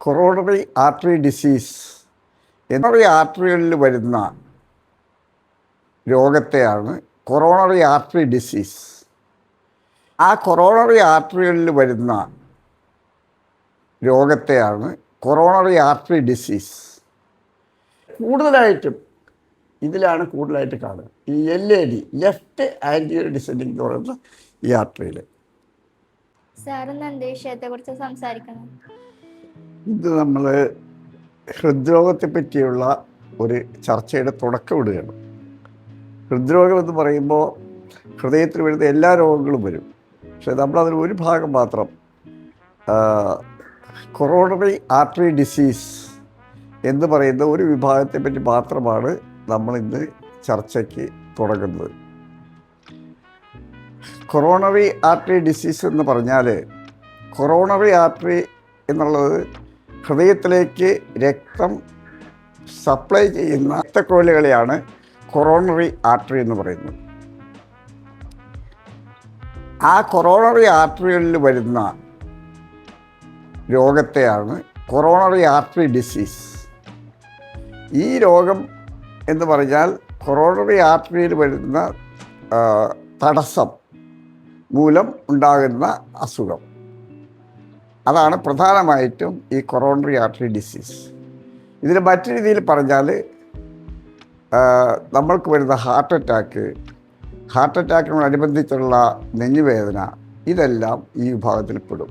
Coronary artery disease coronary ആർട്ടറികളിൽ വരുന്ന രോഗത്തെയാണ് coronary artery disease. ആ coronary ആർട്ടറികളിൽ വരുന്ന രോഗത്തെയാണ് കൊറോണറി ആർട്ടറി ഡിസീസ്. കൂടുതലായിട്ടും ഇതിലാണ് കൂടുതലായിട്ട് കാണുക. ഈ LAD, ലെഫ്റ്റ് ആൻറ്റിയർ ഡിസെൻഡിങ് എന്ന് പറയുന്ന ഈ ആർട്ടറിയിൽ. വിഷയത്തെക്കുറിച്ച് സംസാരിക്കണം. ഇത് നമ്മൾ ഹൃദ്രോഗത്തെ പറ്റിയുള്ള ഒരു ചർച്ചയുടെ തുടക്കം ഇടുകയാണ്. ഹൃദ്രോഗം എന്ന് പറയുമ്പോൾ ഹൃദയത്തിൽ വരുന്ന എല്ലാ രോഗങ്ങളും വരും. പക്ഷേ നമ്മളതിൽ ഒരു ഭാഗം മാത്രം കൊറോണറി ആർട്ടറി ഡിസീസ് എന്ന് പറയുന്ന ഒരു വിഭാഗത്തെ പറ്റി മാത്രമാണ് നമ്മളിന്ന് ചർച്ചയ്ക്ക് തുടങ്ങുന്നത്. കൊറോണറി ആർട്ടറി ഡിസീസ് എന്ന് പറഞ്ഞാൽ, കൊറോണറി ആർട്ടറി എന്നുള്ളത് ഹൃദയത്തിലേക്ക് രക്തം സപ്ലൈ ചെയ്യുന്ന രക്തക്കുഴലുകളെയാണ് കൊറോണറി ആർട്ടറി എന്ന് പറയുന്നത്. ആ കൊറോണറി ആർട്ടറികളിൽ വരുന്ന രോഗത്തെയാണ് കൊറോണറി ആർട്ടറി ഡിസീസ്. ഈ രോഗം എന്ന് പറഞ്ഞാൽ കൊറോണറി ആർട്ടറിയിൽ വരുന്ന തടസ്സം മൂലം ഉണ്ടാകുന്ന അസുഖം. അതാണ് പ്രധാനമായിട്ടും ഈ കൊറോണറി ആർട്ടറി ഡിസീസ്. ഇതിന് മറ്റു രീതിയിൽ പറഞ്ഞാൽ നമ്മൾക്ക് വരുന്ന ഹാർട്ട് അറ്റാക്കിനോടനുബന്ധിച്ചുള്ള നെഞ്ഞുവേദന, ഇതെല്ലാം ഈ വിഭാഗത്തിൽ പെടും.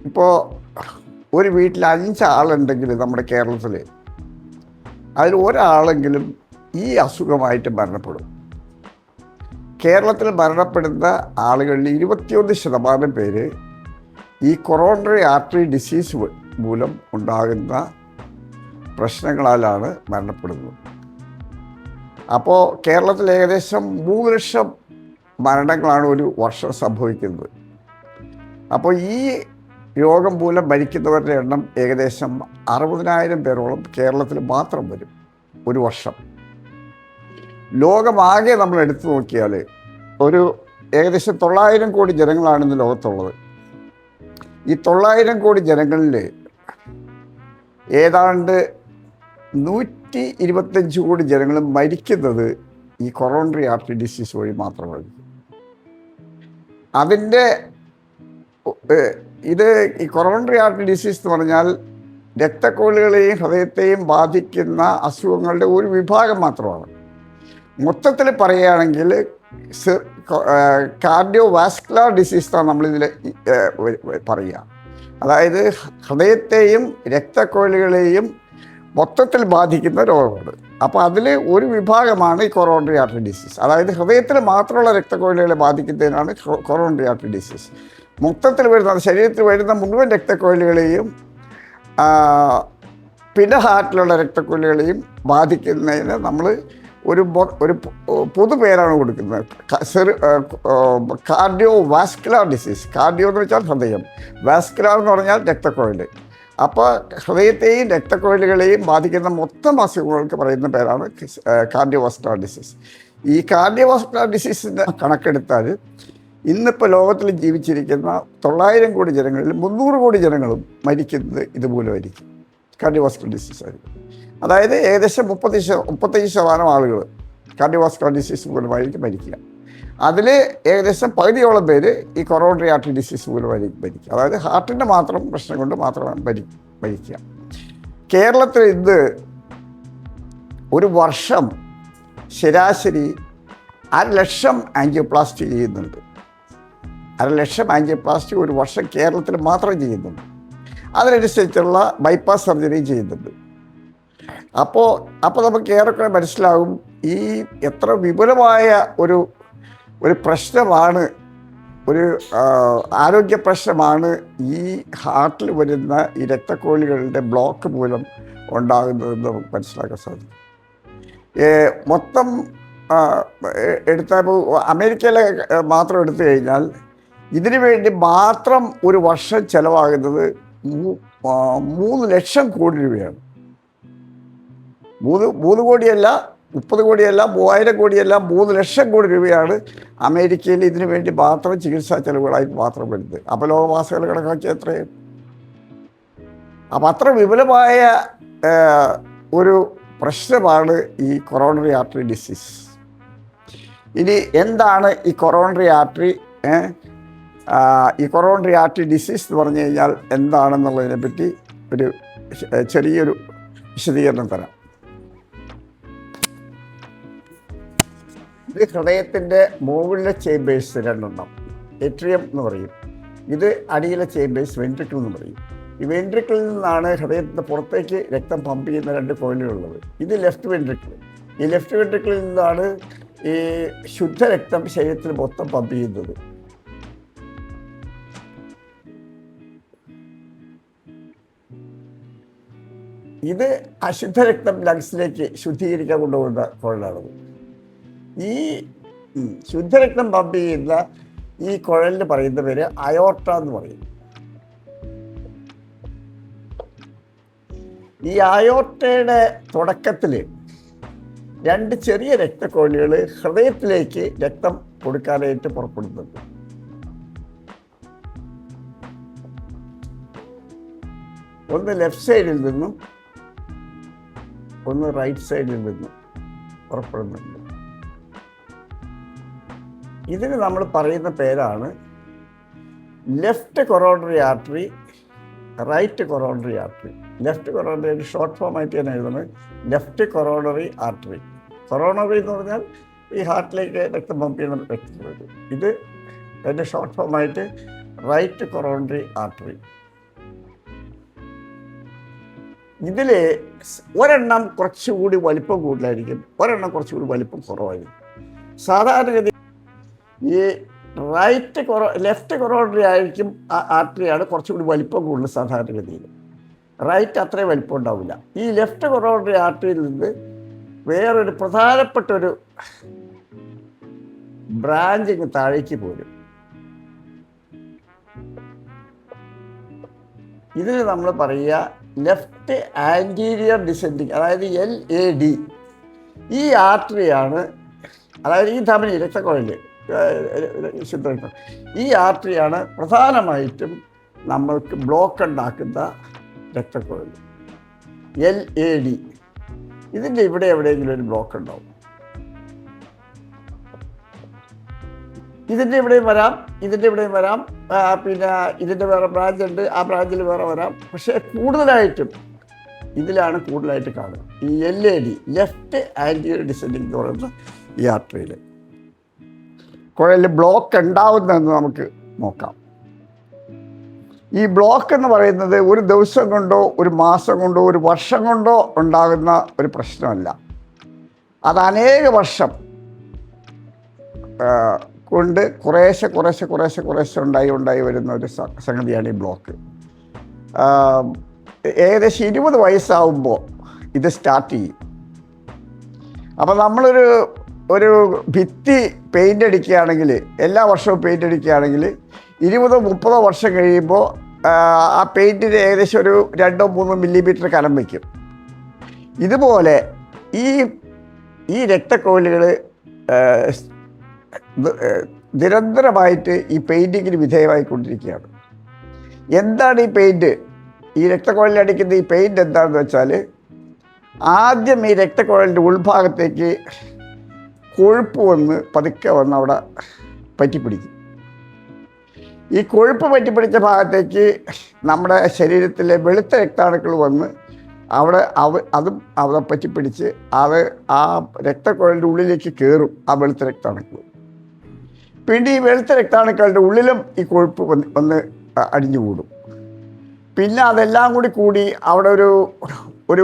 ഇപ്പോൾ ഒരു വീട്ടിൽ 5 ആളുണ്ടെങ്കിൽ നമ്മുടെ കേരളത്തിൽ അതിൽ ഒരാളെങ്കിലും ഈ അസുഖമായിട്ട് മരണപ്പെടും. കേരളത്തിൽ മരണപ്പെടുന്ന ആളുകളിൽ 21% പേര് ഈ കൊറോണറി ആർട്ടറി ഡിസീസ് മൂലം ഉണ്ടാകുന്ന പ്രശ്നങ്ങളാലാണ് മരണപ്പെടുന്നത്. അപ്പോൾ കേരളത്തിൽ ഏകദേശം 3 ലക്ഷം മരണങ്ങളാണ് ഒരു വർഷം സംഭവിക്കുന്നത്. അപ്പോൾ ഈ രോഗം മൂലം മരിക്കുന്നവരുടെ എണ്ണം ഏകദേശം 60,000 പേരോളം കേരളത്തിൽ മാത്രം വരും ഒരു വർഷം. ലോകമാകെ നമ്മൾ എടുത്തു നോക്കിയാൽ ഒരു ഏകദേശം 900 കോടി ജനങ്ങളാണ് ഇന്ന് ലോകത്തുള്ളത്. ഈ 900 കോടി ജനങ്ങളിൽ ഏതാണ്ട് 125 കോടി ജനങ്ങൾ മരിക്കുന്നത് ഈ കൊറോണറി ആർട്ടറി ഡിസീസ് വഴി മാത്രമാണ്. അതിൻ്റെ ഈ കൊറോണറി ആർട്ടറി ഡിസീസ് എന്ന് പറഞ്ഞാൽ രക്തക്കുഴലുകളെയും ഹൃദയത്തെയും ബാധിക്കുന്ന അസുഖങ്ങളുടെ ഒരു വിഭാഗം മാത്രമാണ്. മൊത്തത്തിൽ പറയുകയാണെങ്കിൽ കാർഡിയോ വാസ്കുലർ ഡിസീസ് എന്നാണ് നമ്മളിതിൽ പറയുക. അതായത് ഹൃദയത്തെയും രക്തക്കുഴലുകളെയും മൊത്തത്തിൽ ബാധിക്കുന്ന രോഗമാണ്. അപ്പോൾ അതിൽ ഒരു വിഭാഗമാണ് ഈ കൊറോണറി ആർട്ടറി ഡിസീസ്. അതായത് ഹൃദയത്തിൽ മാത്രമുള്ള രക്തക്കുഴലുകളെ ബാധിക്കുന്നതിനാണ് കൊറോണറി ആർട്ടറി ഡിസീസ്. മൊത്തത്തിൽ വരുന്ന ശരീരത്തിൽ വരുന്ന മുഴുവൻ രക്തക്കുഴലുകളെയും പിന്നെ ഹാർട്ടിലുള്ള രക്തക്കുഴലുകളെയും ബാധിക്കുന്നതിന് നമ്മൾ ഒരു പൊതുപേരാണ് കൊടുക്കുന്നത്, കാർഡിയോ വാസ്കുലർ ഡിസീസ്. കാർഡിയോ എന്ന് വെച്ചാൽ ഹൃദയം, വാസ്കുലർ എന്ന് പറഞ്ഞാൽ രക്തക്കുഴൽ. അപ്പോൾ ഹൃദയത്തെയും രക്തക്കുഴലുകളെയും ബാധിക്കുന്ന മൊത്തം അസുഖങ്ങൾക്ക് പറയുന്ന പേരാണ് കാർഡിയോ വാസ്കുലർ ഡിസീസ്. ഈ കാർഡിയോ വാസ്കുലർ ഡിസീസിൻ്റെ കണക്കെടുത്താൽ ഇന്നിപ്പോൾ ലോകത്തിൽ ജീവിച്ചിരിക്കുന്ന 900 കോടി ജനങ്ങളിൽ 300 കോടി ജനങ്ങളും മരിക്കുന്നത് ഇതുമൂലമായിരിക്കും, കാർഡിയോവാസ്കുലർ ഡിസീസ് ആയിരിക്കും. അതായത് ഏകദേശം 35% ആളുകൾ കാർഡിയോവാസ്കുലർ ഡിസീസ് മൂലമായിരിക്കും മരിക്കുക. അതിൽ ഏകദേശം പകുതിയോളം പേര് ഈ കൊറോണറി ആർട്ടറി ഡിസീസ് മൂലമായിരിക്കും മരിക്കുക. അതായത് ഹാർട്ടിൻ്റെ മാത്രം പ്രശ്നം കൊണ്ട് മാത്രമാണ് മരിക്കുക. കേരളത്തിൽ ഇന്ന് ഒരു വർഷം ശരാശരി 500,000 ആൻജിയോപ്ലാസ്റ്റി ചെയ്യുന്നുണ്ട്. 500,000 ആൻജിയോപ്ലാസ്റ്റി ഒരു വർഷം കേരളത്തിൽ മാത്രം ചെയ്യുന്നുണ്ട്. അതിനനുസരിച്ചുള്ള ബൈപ്പാസ് സർജറിയും ചെയ്യുന്നുണ്ട്. അപ്പോൾ നമുക്ക് ഏറെക്കുറെ മനസ്സിലാകും ഈ എത്ര വിപുലമായ ഒരു പ്രശ്നമാണ്, ഒരു ആരോഗ്യ പ്രശ്നമാണ് ഈ ഹാർട്ടിൽ വരുന്ന ഈ രക്തക്കുഴലുകളുടെ ബ്ലോക്ക് മൂലം ഉണ്ടാകുന്നതെന്ന് നമുക്ക് മനസ്സിലാക്കാൻ സാധിക്കും. മൊത്തം എടുത്തപ്പോൾ അമേരിക്കയിലെ മാത്രം എടുത്തു കഴിഞ്ഞാൽ ഇതിനു വേണ്ടി മാത്രം ഒരു വർഷം ചിലവാകുന്നത് 3 ലക്ഷം കോടി രൂപയാണ്. 3 കോടിയല്ല, 30 കോടിയല്ല, 3000 കോടിയല്ല, 3 ലക്ഷം കോടി രൂപയാണ് അമേരിക്കയിൽ ഇതിനു വേണ്ടി മാത്രം ചികിത്സാ ചെലവുകളായിട്ട് മാത്രം വരുന്നത്. അപ്പോൾ ലോകവാസികൾ കണക്കാക്കി എത്രയും അപ്പം അത്ര വിപുലമായ ഒരു പ്രശ്നമാണ് ഈ കൊറോണറി ആർട്ടറി ഡിസീസ്. ഇനി എന്താണ് ഈ കൊറോണറി ആർട്ടറി? ഈ കൊറോണറി ആർട്ടറി ഡിസീസ് എന്ന് പറഞ്ഞു കഴിഞ്ഞാൽ എന്താണെന്നുള്ളതിനെ പറ്റി ഒരു ചെറിയൊരു വിശദീകരണം തരാം. ഇത് ഹൃദയത്തിൻ്റെ മുകളിലെ ചേമ്പേഴ്സ് രണ്ടെണ്ണം, എട്രിയം എന്ന് പറയും. ഇത് അടിയിലെ ചേമ്പേഴ്സ് വെൻട്രിക്കിൾ എന്ന് പറയും. ഈ വെൻട്രിക്കിളിൽ നിന്നാണ് ഹൃദയത്തിൻ്റെ പുറത്തേക്ക് രക്തം പമ്പ് ചെയ്യുന്ന രണ്ട് കോയിലുകളുള്ളത്. ഇത് ലെഫ്റ്റ് വെൻട്രിക്കിൾ. ഈ ലെഫ്റ്റ് വെൻട്രിക്കിളിൽ നിന്നാണ് ഈ ശുദ്ധരക്തം ശരീരത്തിൽ മൊത്തം പമ്പ് ചെയ്യുന്നത്. ഇത് അശുദ്ധരക്തം ലങ്സിലേക്ക് ശുദ്ധീകരിക്കാൻ കൊണ്ടുപോകുന്ന കുഴലാണത്. ഈ ശുദ്ധരക്തം പമ്പ് ചെയ്യുന്ന ഈ കുഴലിന് പറയുന്ന പേര് അയോർട്ട എന്ന് പറയും. ഈ അയോർട്ടയുടെ തുടക്കത്തിൽ രണ്ട് ചെറിയ രക്തക്കൊഴലുകൾ ഹൃദയത്തിലേക്ക് രക്തം കൊടുക്കാനായിട്ട് പുറപ്പെടുന്നുണ്ട്. ഒന്ന് ലെഫ്റ്റ് സൈഡിൽ നിന്നും ഒന്ന് റൈറ്റ് സൈഡിൽ നിന്നും പുറപ്പെടുന്നുണ്ട്. ഇതിന് നമ്മൾ പറയുന്ന പേരാണ് left coronary artery, right coronary artery. Left coronary short form ആയിട്ട് ഞാൻ എഴുതുന്നത് ലെഫ്റ്റ് കൊറോണറി ആർട്ടറി. കൊറോണറി എന്ന് പറഞ്ഞാൽ ഈ ഹാർട്ടിലേക്ക് രക്തം പമ്പ് ചെയ്യുന്ന രക്തം. ഇത് അതിൻ്റെ ഷോർട്ട് ഫോമായിട്ട് റൈറ്റ് കൊറോണറി ആർട്ടറി. ഇതിൽ ഒരെണ്ണം കുറച്ചുകൂടി വലിപ്പം കൂടുതലായിരിക്കും, ഒരെണ്ണം കുറച്ചുകൂടി വലിപ്പം കുറവായിരിക്കും. സാധാരണഗതി ഈ ലെഫ്റ്റ് കൊറോണറി ആയിരിക്കും ആർട്ടറിയാണ് കുറച്ചുകൂടി വലിപ്പം കൂടുതൽ സാധാരണഗതിയിൽ. റൈറ്റ് അത്രയും വലിപ്പം ഉണ്ടാവില്ല. ഈ ലെഫ്റ്റ് കൊറോണറി ആർട്ടറിയിൽ നിന്ന് വേറൊരു പ്രധാനപ്പെട്ടൊരു ബ്രാഞ്ചിങ് താഴേക്ക് പോരും. ഇതിന് നമ്മൾ പറയുക ലെഫ്റ്റ് ആൻറ്റീരിയർ ഡിസെൻഡിങ്, അതായത് LAD. ഈ ആർട്ടറിയാണ്, അതായത് ഈ ധമനി രക്തക്കുഴല് ശുദ്ധരക്തം, ഈ ആർട്ടറിയാണ് പ്രധാനമായിട്ടും നമ്മൾക്ക് ബ്ലോക്ക് ഉണ്ടാക്കുന്ന രക്തക്കുഴൽ LAD. ഇതിൻ്റെ ഇവിടെ എവിടെയെങ്കിലും ഒരു ബ്ലോക്ക് ഉണ്ടാവും. ഇതിൻ്റെ ഇവിടെയും വരാം, ഇതിൻ്റെ ഇവിടെയും വരാം, പിന്നെ ഇതിൻ്റെ വേറെ ബ്രാഞ്ച് ഉണ്ട്, ആ ബ്രാഞ്ചിൽ വേറെ വരാം. പക്ഷേ കൂടുതലായിട്ടും ഇതിലാണ് കൂടുതലായിട്ട് കാണുക. ഈ LAD, ലെഫ്റ്റ് ആൻറ്റീരിയർ ഡിസെൻഡിങ് എന്ന് പറയുന്ന ഈ ആർട്ടറിയിൽ കുഴലിൽ ബ്ലോക്ക് ഉണ്ടാവുന്നതെന്ന് നമുക്ക് നോക്കാം. ഈ ബ്ലോക്ക് എന്ന് പറയുന്നത് ഒരു ദിവസം കൊണ്ടോ ഒരു മാസം കൊണ്ടോ ഒരു വർഷം കൊണ്ടോ ഉണ്ടാകുന്ന ഒരു പ്രശ്നമല്ല. അത് അനേക വർഷം കൊണ്ട് കുറേശ്ശെ ഉണ്ടായി വരുന്ന ഒരു സംഗതിയാണ് ഈ ബ്ലോക്ക്. ഏകദേശം 20 വയസ്സാവുമ്പോൾ ഇത് സ്റ്റാർട്ട് ചെയ്യും. അപ്പോൾ നമ്മളൊരു ഭിത്തി പെയിൻ്റ് അടിക്കുകയാണെങ്കിൽ, എല്ലാ വർഷവും പെയിൻ്റ് അടിക്കുകയാണെങ്കിൽ 20-30 വർഷം കഴിയുമ്പോൾ ആ പെയിൻറ്റിന് ഏകദേശം ഒരു 2-3 മില്ലിമീറ്റർ കനം വയ്ക്കും. ഇതുപോലെ ഈ രക്തക്കൊഴലുകൾ നിരന്തരമായിട്ട് ഈ പെയിൻറ്റിങ്ങിന് വിധേയമായിക്കൊണ്ടിരിക്കുകയാണ്. എന്താണ് ഈ പെയിൻറ്റ്? ഈ രക്തക്കുഴലിലടിക്കുന്ന ഈ പെയിൻറ്റ് എന്താണെന്ന് വെച്ചാൽ, ആദ്യം ഈ രക്തക്കുഴലിൻ്റെ ഉൾഭാഗത്തേക്ക് കൊഴുപ്പ് പതുക്കെ വന്ന് അവിടെ പറ്റിപ്പിടിക്കും. ഈ കൊഴുപ്പ് പറ്റിപ്പിടിച്ച ഭാഗത്തേക്ക് നമ്മുടെ ശരീരത്തിലെ വെളുത്ത രക്താണുക്കൾ വന്ന് അവിടെ പറ്റിപ്പിടിച്ച് ആ രക്തക്കുഴലിൻ്റെ ഉള്ളിലേക്ക് കയറും ആ വെളുത്ത രക്താണുക്കൾ. പിന്നെ ഈ വെളുത്ത രക്താണുക്കളുടെ ഉള്ളിലും ഈ കൊഴുപ്പ് വന്ന് അടിഞ്ഞുകൂടും. പിന്നെ അതെല്ലാം കൂടി അവിടെ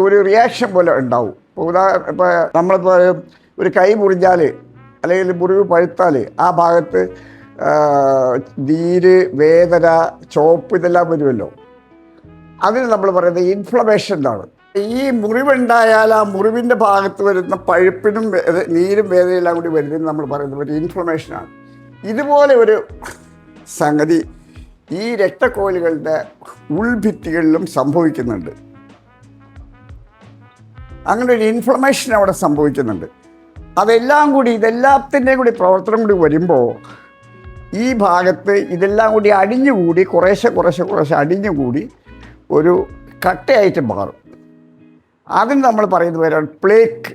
ഒരു റിയാക്ഷൻ പോലെ ഉണ്ടാവും. ഇപ്പോൾ നമ്മളിപ്പോൾ ഒരു കൈ മുറിഞ്ഞാൽ അല്ലെങ്കിൽ മുറിവ് പഴുത്താൽ ആ ഭാഗത്ത് നീര്, വേദന, ചോപ്പ് ഇതെല്ലാം വരുമല്ലോ. അതിന് നമ്മൾ പറയുന്നത് ഇൻഫ്ലമേഷൻ എന്നാണ്. ഈ മുറിവുണ്ടായാൽ ആ മുറിവിൻ്റെ ഭാഗത്ത് വരുന്ന പഴുപ്പിനും നീരും വേദനയെല്ലാം കൂടി വരുന്നതിന് നമ്മൾ പറയുന്നത് ഒരു ഇൻഫ്ലമേഷനാണ്. ഇതുപോലെ ഒരു സംഗതി ഈ രക്തക്കോലുകളുടെ ഉൾഭിത്തികളിലും സംഭവിക്കുന്നുണ്ട്. അങ്ങനെ ഒരു ഇൻഫ്ലമേഷൻ അവിടെ സംഭവിക്കുന്നുണ്ട്. ഇതെല്ലാത്തിൻ്റെയും കൂടി പ്രവർത്തനം കൂടി വരുമ്പോൾ ഈ ഭാഗത്ത് ഇതെല്ലാം കൂടി അടിഞ്ഞുകൂടി കുറേശ്ശെ അടിഞ്ഞുകൂടി ഒരു കട്ടയായിട്ട് മാറും. അതിന് നമ്മൾ പറയുന്ന പേരാണ് പ്ലേക്ക്.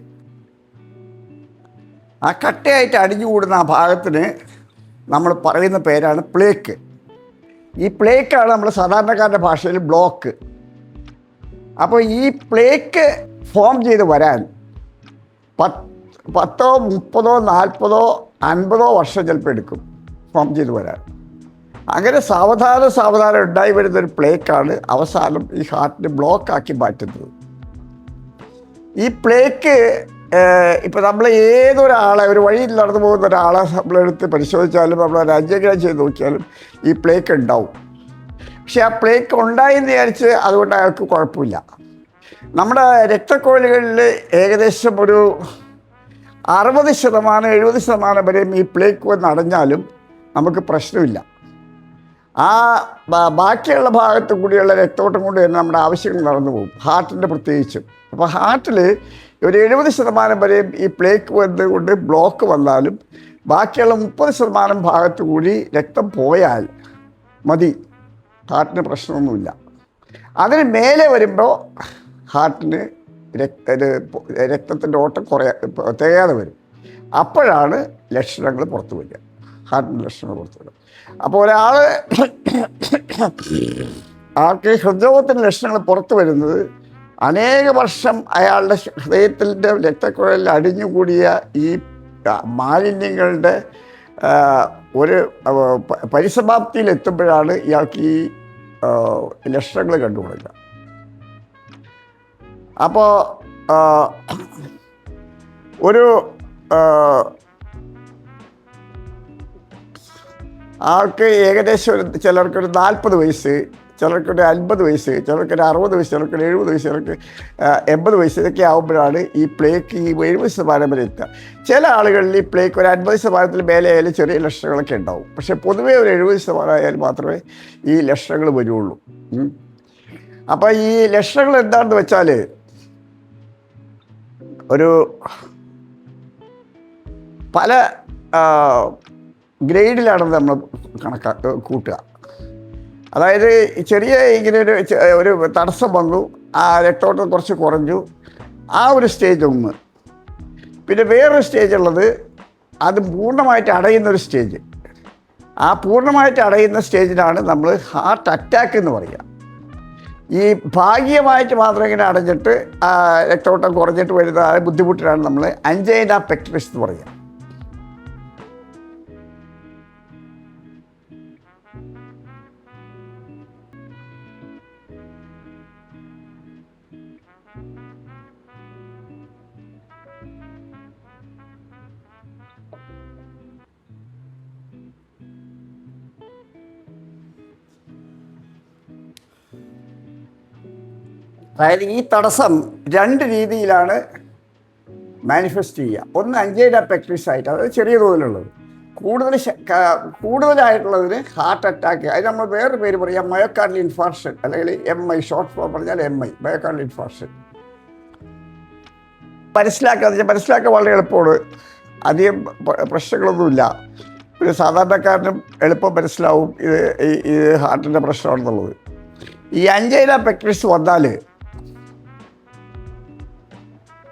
ആ കട്ടയായിട്ട് അടിഞ്ഞുകൂടുന്ന ആ ഭാഗത്തിന് നമ്മൾ പറയുന്ന പേരാണ് പ്ലേക്ക്. ഈ പ്ലേക്കാണ് നമ്മൾ സാധാരണക്കാരുടെ ഭാഷയിൽ ബ്ലോക്ക്. അപ്പോൾ ഈ പ്ലേക്ക് ഫോം ചെയ്ത് വരാൻ 10, 30, 40, 50 വർഷം ചിലപ്പോൾ എടുക്കും ഫോം ചെയ്ത് വരാൻ. അങ്ങനെ സാവധാനം ഉണ്ടായി വരുന്നൊരു പ്ലേക്കാണ് അവസാനം ഈ ഹാർട്ടിനെ ബ്ലോക്കാക്കി മാറ്റുന്നത്. ഈ പ്ലേക്ക് ഇപ്പോൾ നമ്മൾ ഏതൊരാളെ, ഒരു വഴിയിൽ നടന്നു പോകുന്ന ഒരാളെ നമ്മളെടുത്ത് പരിശോധിച്ചാലും നമ്മൾ ആൻജിയോഗ്രാം ചെയ്ത് നോക്കിയാലും ഈ പ്ലേക്ക് ഉണ്ടാവും. പക്ഷെ ആ പ്ലേക്ക് ഉണ്ടായെന്ന് വിചാരിച്ച് അതുകൊണ്ട് അയാൾക്ക് കുഴപ്പമില്ല. നമ്മുടെ രക്തക്കുഴലുകളിൽ ഏകദേശം ഒരു 60%, 70% വരെയും ഈ പ്ലേക്ക് വന്ന് അടഞ്ഞാലും നമുക്ക് പ്രശ്നമില്ല. ആ ബാക്കിയുള്ള ഭാഗത്ത് കൂടിയുള്ള രക്തോട്ടം കൊണ്ട് തന്നെ നമ്മുടെ ആവശ്യങ്ങൾ നടന്നു പോകും, ഹാർട്ടിൻ്റെ പ്രത്യേകിച്ചും. അപ്പോൾ ഹാർട്ടിൽ ഒരു 70% വരെയും ഈ പ്ലേക്ക് വന്നുകൊണ്ട് ബ്ലോക്ക് വന്നാലും ബാക്കിയുള്ള 30% ഭാഗത്ത് കൂടി രക്തം പോയാൽ മതി, ഹാർട്ടിന് പ്രശ്നമൊന്നുമില്ല. അതിന് മേലെ വരുമ്പോൾ ഹാർട്ടിന് രക്തത്തിൻ്റെ ഓട്ടം തികയാതെ വരും. അപ്പോഴാണ് ലക്ഷണങ്ങൾ പുറത്തു വരിക, ഹാർട്ടിൻ്റെ ലക്ഷണങ്ങൾ പുറത്തു വരിക. അപ്പോൾ ആൾക്ക് ഹൃദ്രോഗത്തിൻ്റെ ലക്ഷണങ്ങൾ പുറത്തു വരുന്നത് അനേക വർഷം അയാളുടെ ഹൃദയത്തിൻ്റെ രക്തക്കുഴലിൽ അടിഞ്ഞുകൂടിയ ഈ മാലിന്യങ്ങളുടെ ഒരു പരിസമാപ്തിയിലെത്തുമ്പോഴാണ് ഇയാൾക്ക് ഈ ലക്ഷണങ്ങൾ കണ്ടുകൊടുക്കുക. അപ്പോൾ ഒരു ആൾക്ക് ഏകദേശം ചിലർക്കൊരു 40 വയസ്സ്, ചിലർക്കൊരു 50 വയസ്സ്, ചിലർക്കൊരു 60 വയസ്സ്, ചിലർക്കൊരു 70 വയസ്സ്, ചിലർക്ക് 80 വയസ്സ്, ഇതൊക്കെ ആകുമ്പോഴാണ് ഈ പ്ലേക്ക് ഈ 70% വരെ എത്തുക. ചില ആളുകളിൽ ഈ പ്ലേക്ക് ഒരു 50% മേലെ ആയാലും ചെറിയ ലക്ഷണങ്ങളൊക്കെ ഉണ്ടാവും. പക്ഷേ പൊതുവേ ഒരു 70% ആയാൽ മാത്രമേ ഈ ലക്ഷണങ്ങൾ വരുള്ളൂ. അപ്പോൾ ഈ ലക്ഷണങ്ങൾ എന്താണെന്ന് വെച്ചാൽ ഒരു പല ഗ്രേഡിലാണ് നമ്മൾ കൂട്ടുക. അതായത് ചെറിയ ഇങ്ങനെ ഒരു തടസ്സം വന്നു, ആ രക്തോട്ടം കുറച്ച് കുറഞ്ഞു, ആ ഒരു സ്റ്റേജ് ഒന്ന്. പിന്നെ വേറൊരു സ്റ്റേജ് ഉള്ളത് അത് പൂർണ്ണമായിട്ട് അടയുന്നൊരു സ്റ്റേജ്. ആ പൂർണ്ണമായിട്ട് അടയുന്ന സ്റ്റേജിനാണ് നമ്മൾ ഹാർട്ട് അറ്റാക്ക് എന്ന് പറയുക. ഈ ഭാഗികമായിട്ട് മാത്രം ഇങ്ങനെ അടഞ്ഞിട്ട് രക്തോട്ടം കുറഞ്ഞിട്ട് വരുന്ന ബുദ്ധിമുട്ടിനാണ് നമ്മൾ അഞ്ചൈന പെക്ടറിസ് എന്ന് പറയുക. അതായത് ഈ തടസ്സം 2 രീതിയിലാണ് മാനിഫെസ്റ്റ് ചെയ്യുക. ഒന്ന് അഞ്ചൈന പെക്ടറിസ് ആയിട്ട്, അതായത് ചെറിയ തോതിലുള്ളത്. കൂടുതലായിട്ടുള്ളതിന് ഹാർട്ട് അറ്റാക്ക്, അത് നമ്മൾ വേറൊരു പേര് പറയാം മയോകാർഡിയൽ ഇൻഫാർക്ഷൻ, അല്ലെങ്കിൽ MI, ഷോർട്ട് ഫോം പറഞ്ഞാൽ MI, മയോകാർഡിയൽ ഇൻഫാർക്ഷൻ. മനസ്സിലാക്കാൻ വളരെ എളുപ്പമാണ്, അധികം പ്രശ്നങ്ങളൊന്നുമില്ല. ഒരു സാധാരണക്കാരനും എളുപ്പം മനസ്സിലാവും ഇത് ഹാർട്ടിൻ്റെ പ്രശ്നമാണെന്നുള്ളത്. ഈ അഞ്ചൈന പെക്ടറിസ് വന്നാൽ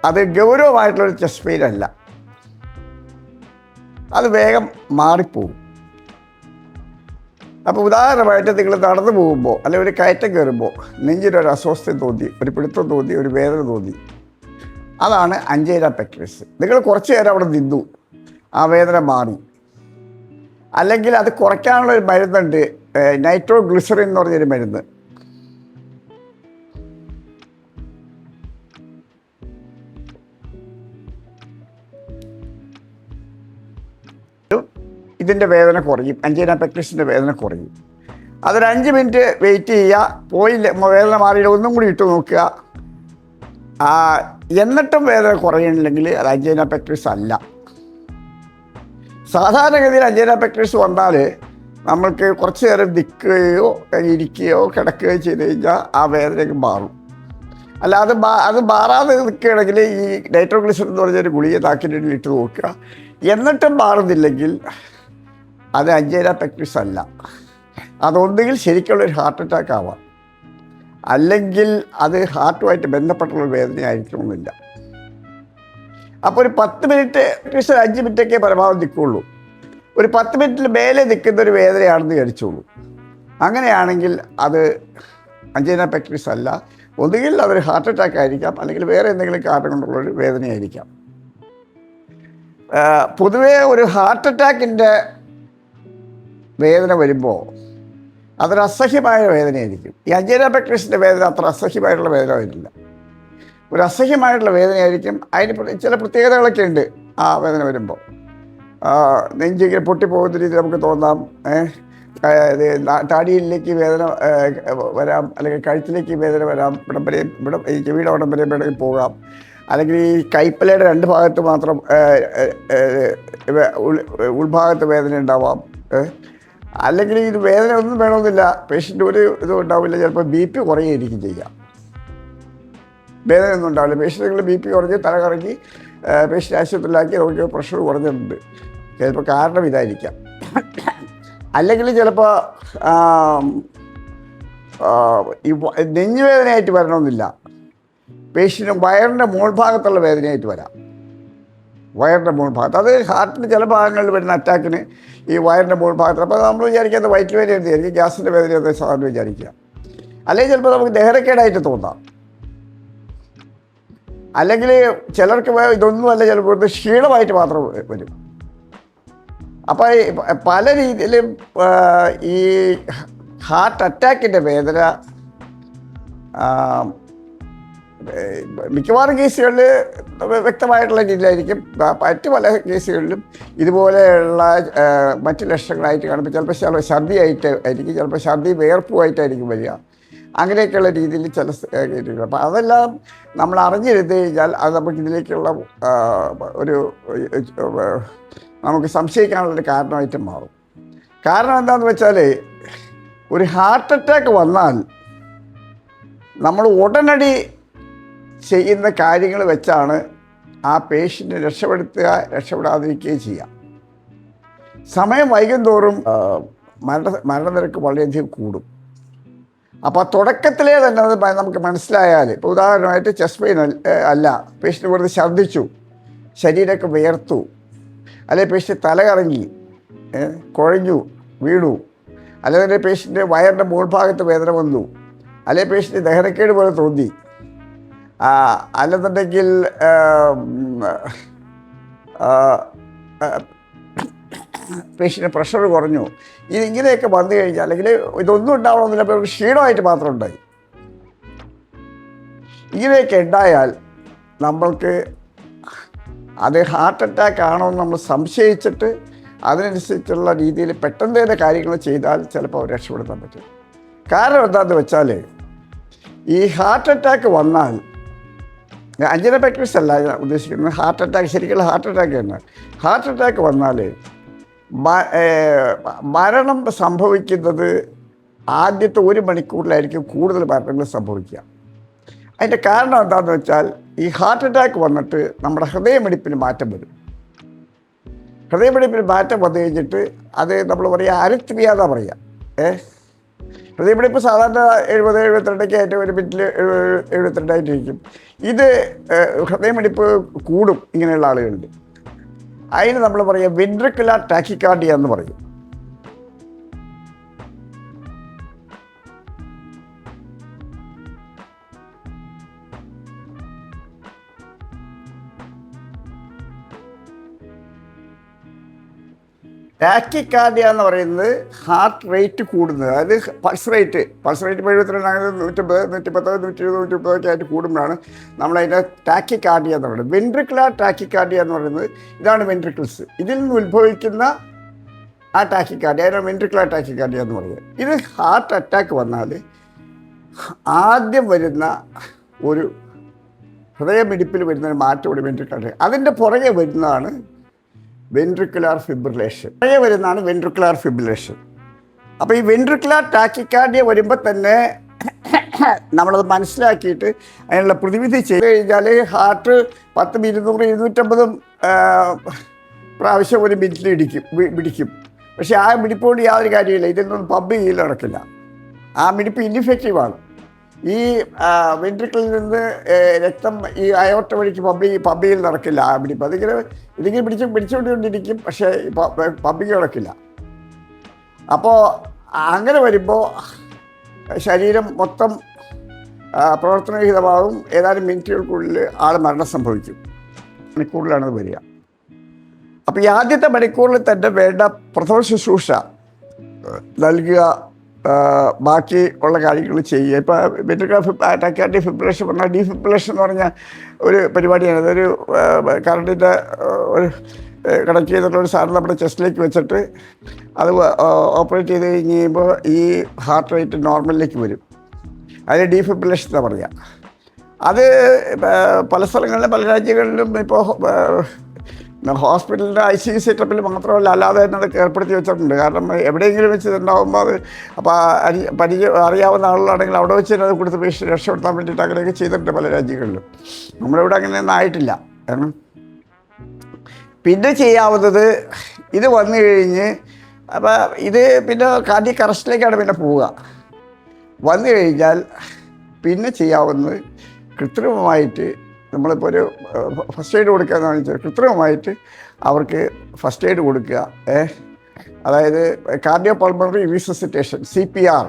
അത് ഗൗരവമായിട്ടുള്ളൊരു ചെസ്റ്റ് പെയിൻ അല്ല, അത് വേഗം മാറിപ്പോകും. അപ്പോൾ ഉദാഹരണമായിട്ട് നിങ്ങൾ നടന്നു പോകുമ്പോൾ അല്ലെങ്കിൽ ഒരു കയറ്റം കയറുമ്പോൾ നെഞ്ചിനൊരു അസ്വസ്ഥത തോന്നി, ഒരു പിടുത്തം തോന്നി, ഒരു വേദന തോന്നി, അതാണ് അഞ്ചൈന പെക്ടറിസ്. നിങ്ങൾ കുറച്ച് നേരം അവിടെ നിന്നു, ആ വേദന മാറി. അല്ലെങ്കിൽ അത് കുറയ്ക്കാനുള്ളൊരു മരുന്നുണ്ട്, നൈട്രോഗ്ലിസറിൻ എന്ന് പറഞ്ഞൊരു മരുന്ന്. ഇതിൻ്റെ വേദന കുറയും, അഞ്ചൈന പെക്ടറിസിൻ്റെ വേദന കുറയും. അതൊരു 5 മിനിറ്റ് വെയിറ്റ് ചെയ്യുക, പോയില്ല വേദന മാറിയില്ല, ഒന്നും കൂടി ഇട്ട് നോക്കുക. എന്നിട്ടും വേദന കുറയണില്ലെങ്കിൽ അത് അഞ്ചൈന പെക്ടറിസ് അല്ല. സാധാരണഗതിയിൽ അഞ്ചൈന പെക്ടറിസ് വന്നാൽ നമ്മൾക്ക് കുറച്ച് നേരം നിൽക്കുകയോ ഇരിക്കുകയോ കിടക്കുകയോ ചെയ്ത് കഴിഞ്ഞാൽ ആ വേദനയ്ക്ക് മാറും. അല്ല അത് മാറാതെ നിൽക്കുകയാണെങ്കിൽ ഈ നൈട്രോഗ്ലിസറിൻ എന്ന് പറഞ്ഞൊരു ഗുളിക നാക്കിൻ്റെ ഇട്ട് നോക്കുക. എന്നിട്ടും മാറുന്നില്ലെങ്കിൽ അത് അഞ്ചൈന പെക്ടറിസ് അല്ല, അതൊന്നുകിൽ ശരിക്കുള്ളൊരു ഹാർട്ട് അറ്റാക്ക് ആവാം, അല്ലെങ്കിൽ അത് ഹാർട്ടുമായിട്ട് ബന്ധപ്പെട്ടുള്ള വേദനയായിരിക്കണമെന്നില്ല. അപ്പോൾ ഒരു 10 മിനിറ്റ് 5 മിനിറ്റൊക്കെ പരമാവധി നിൽക്കുള്ളൂ. ഒരു 10 മിനിറ്റിൽ മേലെ നിൽക്കുന്ന ഒരു വേദനയാണെന്ന് വിചാരിച്ചോളൂ. അങ്ങനെയാണെങ്കിൽ അത് അഞ്ചീന പെക്ടറിസ് അല്ല, ഒന്നുകിൽ അതൊരു ഹാർട്ട് അറ്റാക്ക് ആയിരിക്കാം, അല്ലെങ്കിൽ വേറെ എന്തെങ്കിലും കാരണം കൊണ്ടുള്ളൊരു വേദനയായിരിക്കാം. പൊതുവേ ഒരു ഹാർട്ട് അറ്റാക്കിൻ്റെ വേദന വരുമ്പോൾ അതൊരു അസഹ്യമായ വേദനയായിരിക്കും. ഈ അഞ്ചീന പെക്ടറിസിൻ്റെ വേദന അത്ര അസഹ്യമായിട്ടുള്ള വേദന വരില്ല. ഒരു അസഹ്യമായിട്ടുള്ള വേദനയായിരിക്കും. അതിന് ചില പ്രത്യേകതകളൊക്കെ ഉണ്ട്. ആ വേദന വരുമ്പോൾ നെഞ്ചിങ്ങനെ പൊട്ടിപ്പോകുന്ന രീതിയിൽ നമുക്ക് തോന്നാം. താടിയിലേക്ക് വേദന വരാം, അല്ലെങ്കിൽ കഴുത്തിലേക്ക് വേദന വരാം, ഇവിടം വരെയും ഈ ചെവിയുടെ അവിടം വരെയും വേണമെങ്കിൽ പോകാം. അല്ലെങ്കിൽ ഈ കൈപ്പലയുടെ 2 ഭാഗത്ത് മാത്രം ഉൾഭാഗത്ത് വേദന ഉണ്ടാവാം. അല്ലെങ്കിൽ ഇത് വേദന ഒന്നും വേണമെന്നില്ല, പേഷ്യൻ്റ് ഒരു ഇതും ഉണ്ടാവില്ല. ചിലപ്പോൾ BP കുറയുകയായിരിക്കും ചെയ്യാം, വേദനയൊന്നും ഉണ്ടാവില്ല. പേഷ്യൻ്റുകൾ BP കുറഞ്ഞ് തല കറങ്ങി പേഷ്യൻ്റ് ആശുപത്രിയിലാക്കി നമുക്ക് പ്രഷർ കുറഞ്ഞിട്ടുണ്ട്. ചിലപ്പോൾ കാരണം ഇതായിരിക്കാം. അല്ലെങ്കിൽ ചിലപ്പോൾ ഈ നെഞ്ഞുവേദനയായിട്ട് വരണമെന്നില്ല, പേഷ്യൻ്റ് വയറിൻ്റെ മോൾഭാഗത്തുള്ള വേദനയായിട്ട് വരാം. വയറിൻ്റെ മോൾഭാഗത്ത്, അത് ഹാർട്ടിൻ്റെ ചില ഭാഗങ്ങളിൽ വരുന്ന അറ്റാക്കിന് ഈ വയറിൻ്റെ മോൾഭാഗത്ത്. അപ്പോൾ നമ്മൾ വിചാരിക്കുന്നത് വയറ്റ് വേദന വിചാരിക്കും, ഗ്യാസിൻ്റെ വേദന എന്ന് സാധാരണ വിചാരിക്കുക. അല്ലെങ്കിൽ ചിലപ്പോൾ നമുക്ക് ദഹനക്കേടായിട്ട് തോന്നാം. അല്ലെങ്കിൽ ചിലർക്ക് ഇതൊന്നുമല്ല, ചിലപ്പോൾ ക്ഷീണമായിട്ട് മാത്രം വരും. അപ്പോൾ പല രീതിയിലും ഈ ഹാർട്ട് അറ്റാക്കിൻ്റെ വേദന മിക്കവാറും കേസുകളിൽ വ്യക്തമായിട്ടുള്ള രീതിയിലായിരിക്കും. മറ്റ് പല കേസുകളിലും ഇതുപോലെയുള്ള മറ്റ് ലക്ഷണങ്ങളായിട്ട് കാണുമ്പോൾ ചിലപ്പോൾ ഛർദിയായിട്ട് ആയിരിക്കും, ചിലപ്പോൾ ഛർദി വേർപ്പുമായിട്ടായിരിക്കും വരിക. അങ്ങനെയൊക്കെയുള്ള രീതിയിൽ ചില കേസുകൾ. അപ്പോൾ അതെല്ലാം നമ്മൾ അറിഞ്ഞിരുന്നു കഴിഞ്ഞാൽ അത് നമുക്കിതിലേക്കുള്ള ഒരു നമുക്ക് സംശയിക്കാനുള്ളൊരു കാരണമായിട്ട് മാറും. കാരണം എന്താണെന്ന് വെച്ചാൽ, ഒരു ഹാർട്ട് അറ്റാക്ക് വന്നാൽ നമ്മൾ ഉടനടി ചെയ്യുന്ന കാര്യങ്ങൾ വെച്ചാണ് ആ പേഷ്യൻ്റ് രക്ഷപ്പെടാതിരിക്കുകയും ചെയ്യാം. സമയം വൈകും തോറും മരണനിരക്ക് വളരെയധികം കൂടും. അപ്പോൾ തുടക്കത്തിലേ തന്നെ അത് നമുക്ക് മനസ്സിലായാൽ, ഇപ്പോൾ ഉദാഹരണമായിട്ട് ചെസ്റ്റ് പെയിൻ അല്ല, പേഷ്യൻ്റ് വെറുതെ ഛർദ്ദിച്ചു, ശരീരമൊക്കെ വിയർത്തു, അല്ലെങ്കിൽ പേഷ്യൻ്റ് തലകറങ്ങി കുഴഞ്ഞു വീണു, അല്ലെങ്കിൽ പേഷ്യൻ്റ് വയറിൻ്റെ മുകൾഭാഗത്ത് വേദന വന്നു, അല്ലെങ്കിൽ പേഷ്യൻ്റ് ദഹനക്കേട് പോലെ തോന്നി, അല്ലെന്നുണ്ടെങ്കിൽ പേഷ്യൻ്റ് പ്രഷർ കുറഞ്ഞു, ഇങ്ങനെയൊക്കെ വന്നു കഴിഞ്ഞാൽ, അല്ലെങ്കിൽ ഇതൊന്നും ഉണ്ടാവണമെന്നില്ല, ഇപ്പോൾ ക്ഷീണമായിട്ട് മാത്രം ഉണ്ടായി, ഇങ്ങനെയൊക്കെ ഉണ്ടായാൽ നമ്മൾക്ക് അത് ഹാർട്ട് അറ്റാക്ക് ആണോ എന്ന് നമ്മൾ സംശയിച്ചിട്ട് അതിനനുസരിച്ചുള്ള രീതിയിൽ പെട്ടെന്ന് തന്നെ കാര്യങ്ങൾ ചെയ്താൽ ചിലപ്പോൾ രക്ഷപ്പെടുത്താൻ പറ്റും. കാരണം എന്താണെന്ന് വെച്ചാൽ, ഈ ഹാർട്ട് അറ്റാക്ക് വന്നാൽ, അഞ്ചീന പെക്ടറിസ് അല്ല ഞാൻ ഉദ്ദേശിക്കുന്നത്, ഹാർട്ട് അറ്റാക്ക് ശരിക്കുള്ള ഹാർട്ട് അറ്റാക്ക് തന്നെ. ഹാർട്ട് അറ്റാക്ക് വന്നാൽ മരണം സംഭവിക്കുന്നത് ആദ്യത്തെ 1 മണിക്കൂറിലായിരിക്കും കൂടുതൽ മരണങ്ങൾ സംഭവിക്കുക. അതിൻ്റെ കാരണം എന്താണെന്ന് വെച്ചാൽ, ഈ ഹാർട്ട് അറ്റാക്ക് വന്നിട്ട് നമ്മുടെ ഹൃദയമിടിപ്പിന് മാറ്റം വരും. ഹൃദയമിടിപ്പിന് മാറ്റം വന്നു കഴിഞ്ഞിട്ട് അത് നമ്മൾ പറയുക അരിത്മിയ എന്നാണ് പറയുക. ഹൃദയമിടിപ്പ് സാധാരണ 70-72 ആയിട്ട് 1 മിനിറ്റിൽ 72 ആയിട്ടിരിക്കും. ഇത് ഹൃദയമിടിപ്പ് കൂടും ഇങ്ങനെയുള്ള ആളുകളുണ്ട്. അതിന് നമ്മൾ പറയുക വെൻട്രിക്കുലർ ടാക്കിക്കാർഡിയ എന്ന് പറയും. ടാക്കിക്കാർഡിയ എന്ന് പറയുന്നത് ഹാർട്ട് റേറ്റ് കൂടുന്നത്, അതായത് പൾസ് റേറ്റ് ഇപ്പോൾ 72, 150, 110, 120, 130 ആയിട്ട് കൂടുമ്പോഴാണ് നമ്മളതിൻ്റെ ടാക്കിക്കാർഡിയ എന്ന് പറയുന്നത്. വെൻട്രിക്കുലർ ടാക്കിക്കാർഡിയ എന്ന് പറയുന്നത് ഇതാണ് വെൻട്രിക്കിൾസ്, ഇതിൽ നിന്ന് ഉത്ഭവിക്കുന്ന ആ ടാക്കിക്കാർഡിയ, അതിനാണ് വെൻട്രിക്കുലർ ടാക്കിക്കാർഡിയ എന്ന് പറയുന്നത്. ഇത് ഹാർട്ട് അറ്റാക്ക് വന്നാൽ ആദ്യം വരുന്ന ഒരു ഹൃദയമിടിപ്പിൽ വരുന്നൊരു മാറ്റം വെൻട്രിക്കുലർ, അതിൻ്റെ പുറകെ വരുന്നതാണ് വെൻട്രിക്കുലർ ഫിബ്രിലേഷൻ. വരുന്നതാണ് വെൻട്രിക്കുലർ ഫിബ്രിലേഷൻ. അപ്പോൾ ഈ വെൻട്രിക്കുലർ ടാക്കിക്കാർഡിയ വരുമ്പോൾ തന്നെ നമ്മളത് മനസ്സിലാക്കിയിട്ട് അതിനുള്ള പ്രതിവിധി ചെയ്ത് കഴിഞ്ഞാൽ ഹാർട്ട് 10, 200, 250 പ്രാവശ്യം 1 മിനിറ്റിൽ പിടിക്കും. പക്ഷേ ആ മിടിപ്പോട് യാതൊരു കാര്യമില്ല, ഇതിൽ നിന്നും പമ്പ് ചെയ്യൽ നടക്കില്ല. ആ മിടിപ്പ് ഇൻഇഫക്റ്റീവാണ്. ഈ വെൻട്രിക്കിളിൽ നിന്ന് രക്തം ഈ അയോർട്ട വഴിക്ക് പമ്പിയിൽ നടക്കില്ല. പിടിപ്പ് ഇതിങ്ങനെ പിടിച്ചുകൊണ്ടിരിക്കും, പക്ഷേ പമ്പിങ് നടക്കില്ല. അപ്പോൾ അങ്ങനെ വരുമ്പോൾ ശരീരം മൊത്തം പ്രവർത്തനരഹിതമാകും. ഏതാനും മിനിറ്റുകൾക്കുള്ളിൽ ആൾ മരണം സംഭവിക്കും. മണിക്കൂറിലാണത് വരിക. അപ്പോൾ ഈ ആദ്യത്തെ മണിക്കൂറിൽ തന്നെ വേണ്ട പ്രഥമ ശുശ്രൂഷ നൽകുക, ബാക്കി ഉള്ള കാര്യങ്ങൾ ചെയ്യുക. ഇപ്പോൾ വെൻട്രിക്കുലർ ഡിഫിബ്രിലേഷൻ പറഞ്ഞാൽ, ഡീഫിബ്രിലേഷൻ എന്ന് പറഞ്ഞാൽ ഒരു പരിപാടിയാണ്. അതൊരു കറണ്ടിൻ്റെ ഒരു കണക്ട് ചെയ്തിട്ടുള്ള ഒരു സാധനം നമ്മുടെ ചെസ്റ്റിലേക്ക് വെച്ചിട്ട് അത് ഓപ്പറേറ്റ് ചെയ്ത് കഴിഞ്ഞ് കഴിയുമ്പോൾ ഈ ഹാർട്ട് റേറ്റ് നോർമലിലേക്ക് വരും. അതിന് ഡീഫിബ്രിലേഷൻ എന്നാണ് പറയുക. അത് പല സ്ഥലങ്ങളിലും പല രാജ്യങ്ങളിലും ഇപ്പോൾ ഹോസ്പിറ്റലിൻ്റെ ICU സെറ്റപ്പിൽ മാത്രമല്ല, അല്ലാതെ തന്നെ അതൊക്കെ ഏർപ്പെടുത്തി വെച്ചിട്ടുണ്ട്. കാരണം എവിടെയെങ്കിലും വെച്ച് ഇതുണ്ടാകുമ്പോൾ അത് അപ്പോൾ അറിയാവുന്ന ആളുകളാണെങ്കിൽ അവിടെ വെച്ച് തന്നെ അത് കൊടുത്ത് പേഷ്യൻ്റ് രക്ഷപ്പെടുത്താൻ വേണ്ടിയിട്ട് അങ്ങനെയൊക്കെ ചെയ്തിട്ടുണ്ട് പല രാജ്യങ്ങളിലും. നമ്മുടെ ഇവിടെ അങ്ങനെയൊന്നും ആയിട്ടില്ല. പിന്നെ ചെയ്യാവുന്നത്, ഇത് വന്നു കഴിഞ്ഞ് അപ്പോൾ ഇത് പിന്നെ കാർഡിയക് അറസ്റ്റിലേക്കാണ് പിന്നെ പോവുക. വന്നു കഴിഞ്ഞാൽ പിന്നെ ചെയ്യാവുന്നത് കൃത്രിമമായിട്ട്, നമ്മളിപ്പോൾ ഒരു ഫസ്റ്റ് എയ്ഡ് കൊടുക്കുക എന്ന് വെച്ചാൽ കൃത്രിമമായിട്ട് അവർക്ക് ഫസ്റ്റ് എയ്ഡ് കൊടുക്കുക. അതായത് cardio pulmonary resuscitation, CPR.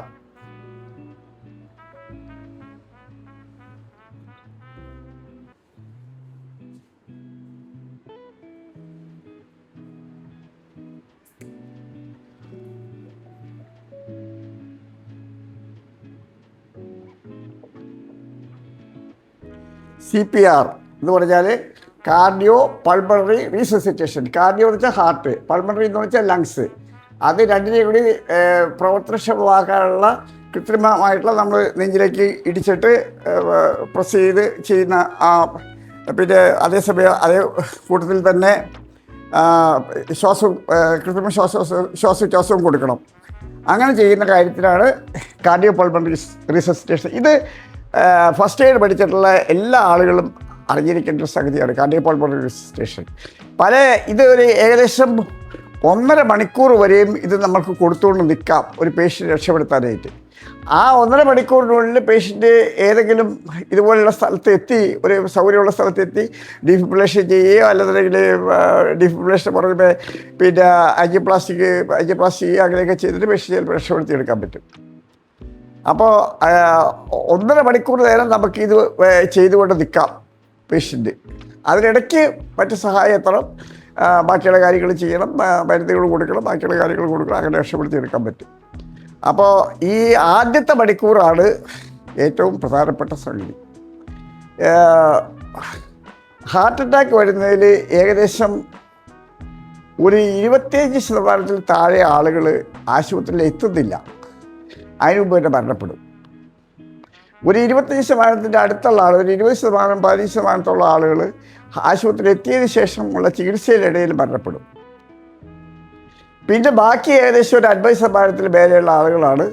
CPR എന്ന് പറഞ്ഞാൽ കാർഡിയോ പൾമണറി റീസസിറ്റേഷൻ. കാർഡിയോ എന്ന് വെച്ചാൽ ഹാർട്ട്, പൾമണറി എന്ന് വെച്ചാൽ ലങ്സ്. അത് രണ്ടിനെയും കൂടി പ്രവർത്തനക്ഷമമാക്കാനുള്ള കൃത്രിമമായിട്ടുള്ള നമ്മൾ നെഞ്ചിലേക്ക് ഇടിച്ചിട്ട് പ്രസ് ചെയ്ത് ചെയ്യുന്ന പിന്നെ അതേസമയം അതേ കൂട്ടത്തിൽ തന്നെ കൃത്രിമ ശ്വാസോച്ഛ്വാസവും കൊടുക്കണം. അങ്ങനെ ചെയ്യുന്ന കാര്യത്തിലാണ് കാർഡിയോ പൾമണറി റീസസിറ്റേഷൻ. ഇത് ഫസ്റ്റ് എയ്ഡ് പഠിച്ചിട്ടുള്ള എല്ലാ ആളുകളും അറിഞ്ഞിരിക്കേണ്ട ഒരു സംഗതിയാണ് കാർഡിയോ പൾമണറി റെസിസ്റ്റേഷൻ. ഇത് ഒരു ഏകദേശം 1.5 മണിക്കൂർ വരെയും ഇത് നമുക്ക് കൊടുത്തുകൊണ്ട് നിൽക്കാം ഒരു പേഷ്യൻ്റ് രക്ഷപ്പെടുത്താനായിട്ട്. ആ 1.5 മണിക്കൂറിനുള്ളിൽ പേഷ്യൻ്റ് ഏതെങ്കിലും ഇതുപോലുള്ള സ്ഥലത്ത് എത്തി, ഒരു സൗകര്യമുള്ള സ്ഥലത്തെത്തി ഡീഫിബ്രിലേഷൻ ചെയ്യുകയോ അല്ലെന്നുണ്ടെങ്കിൽ ഡീഫിബ്രിലേഷൻ പുറമെ പിന്നെ ആൻജിയോപ്ലാസ്റ്റി അങ്ങനെയൊക്കെ ചെയ്തിട്ട് പേഷ്യൻ്റ് ചിലപ്പോൾ രക്ഷപ്പെടുത്തിയെടുക്കാൻ പറ്റും. അപ്പോൾ 1.5 മണിക്കൂർ നേരം നമുക്കിത് ചെയ്തുകൊണ്ട് നിൽക്കാം പേഷ്യൻ്റ്. അതിനിടയ്ക്ക് മറ്റ് സഹായം എത്തണം, ബാക്കിയുള്ള കാര്യങ്ങൾ ചെയ്യണം, മരുന്നുകൾ കൊടുക്കണം, ബാക്കിയുള്ള കാര്യങ്ങൾ കൊടുക്കണം, അങ്ങനെ രക്ഷപ്പെടുത്തിയെടുക്കാൻ പറ്റും. അപ്പോൾ ഈ ആദ്യത്തെ മണിക്കൂറാണ് ഏറ്റവും പ്രധാനപ്പെട്ട സംഗതി. ഹാർട്ട് അറ്റാക്ക് വരുന്നതിൽ ഏകദേശം ഒരു 25% താഴെ ആളുകൾ ആശുപത്രിയിൽ എത്തുന്നില്ല. അതിന് മുമ്പ് തന്നെ മരണപ്പെടും. ഒരു 25% അടുത്തുള്ള ആളുകൾ, ഒരു 20%, 15% ആളുകൾ ആശുപത്രിയിൽ എത്തിയതിന് ശേഷമുള്ള ചികിത്സയിലിടയിൽ മരണപ്പെടും. പിന്നെ ബാക്കി ഏകദേശം ഒരു 50% മേലെയുള്ള ആളുകളാണ്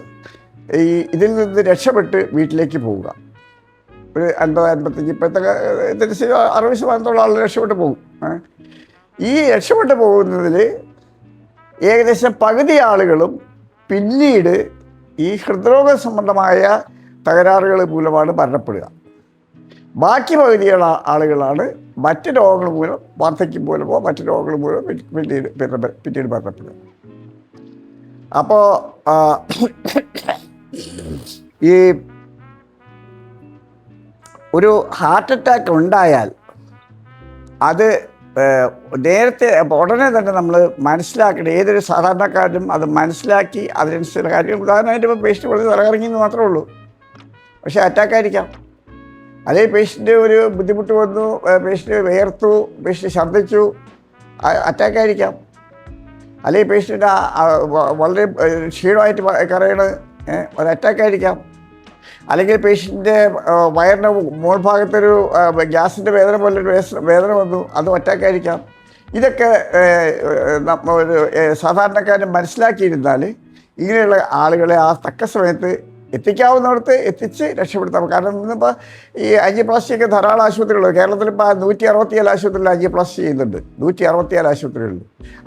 ഇതിൽ നിന്ന് രക്ഷപ്പെട്ട് വീട്ടിലേക്ക് പോവുക. ഒരു 50-55, ഇപ്പോഴത്തെ 60% ആളുകൾ രക്ഷപ്പെട്ട് പോകും. ഈ രക്ഷപ്പെട്ട് പോകുന്നതിൽ ഏകദേശം പകുതി ആളുകളും പിന്നീട് ഈ ഹൃദ്രോഗ സംബന്ധമായ തകരാറുകൾ മൂലമാണ് മരണപ്പെടുക. ബാക്കി പകുതിയുള്ള ആളുകളാണ് മറ്റ് രോഗങ്ങൾ മൂലം, വാർദ്ധക്യം മൂലമോ മറ്റ് രോഗങ്ങൾ മൂലം പിന്നീട് മരണപ്പെടുക. അപ്പോൾ ഈ ഒരു ഹാർട്ട് അറ്റാക്ക് ഉണ്ടായാൽ അത് നേരത്തെ ഉടനെ തന്നെ നമ്മൾ മനസ്സിലാക്കണം. ഏതൊരു സാധാരണക്കാരനും അത് മനസ്സിലാക്കി അതിനനുസരിച്ചുള്ള കാര്യങ്ങൾ. ഉദാഹരണമായിട്ട് ഇപ്പോൾ പേഷ്യൻ്റ് വളരെ തലകറങ്ങിയെന്ന് മാത്രമേ ഉള്ളൂ, പക്ഷേ അറ്റാക്കായിരിക്കാം. അതേ പേഷ്യൻ്റ് ഒരു ബുദ്ധിമുട്ട് വന്നു, പേഷ്യൻ്റ് വിയർത്തു, പേഷ്യൻ്റ് ഛർദ്ദിച്ചു, അറ്റാക്കായിരിക്കാം. അല്ലെങ്കിൽ പേഷ്യൻ്റ് വളരെ ക്ഷീണമായിട്ട് കരയണ്, ഒരു അറ്റാക്കായിരിക്കാം. അല്ലെങ്കിൽ പേഷ്യൻ്റെ വയറിൻ്റെ മോൾ ഭാഗത്തൊരു ഗ്യാസിൻ്റെ വേദന പോലൊരു വേദന വന്നു, അതും അറ്റാക്കായിരിക്കാം. ഇതൊക്കെ ഒരു സാധാരണക്കാരൻ മനസ്സിലാക്കിയിരുന്നാൽ ഇങ്ങനെയുള്ള ആളുകളെ ആ തക്ക സമയത്ത് എത്തിക്കാവുന്നിടത്ത് എത്തിച്ച് രക്ഷപ്പെടുത്താം. കാരണം ഇന്നിപ്പോൾ ഈ ആൻജിയോപ്ലാസ്റ്റിയൊക്കെ ധാരാളം ആശുപത്രികളുണ്ട്. കേരളത്തിലിപ്പോൾ 167 ആശുപത്രിയിൽ ആൻജിയോപ്ലാസ്റ്റി ചെയ്യുന്നുണ്ട്, 167 ആശുപത്രികളിൽ.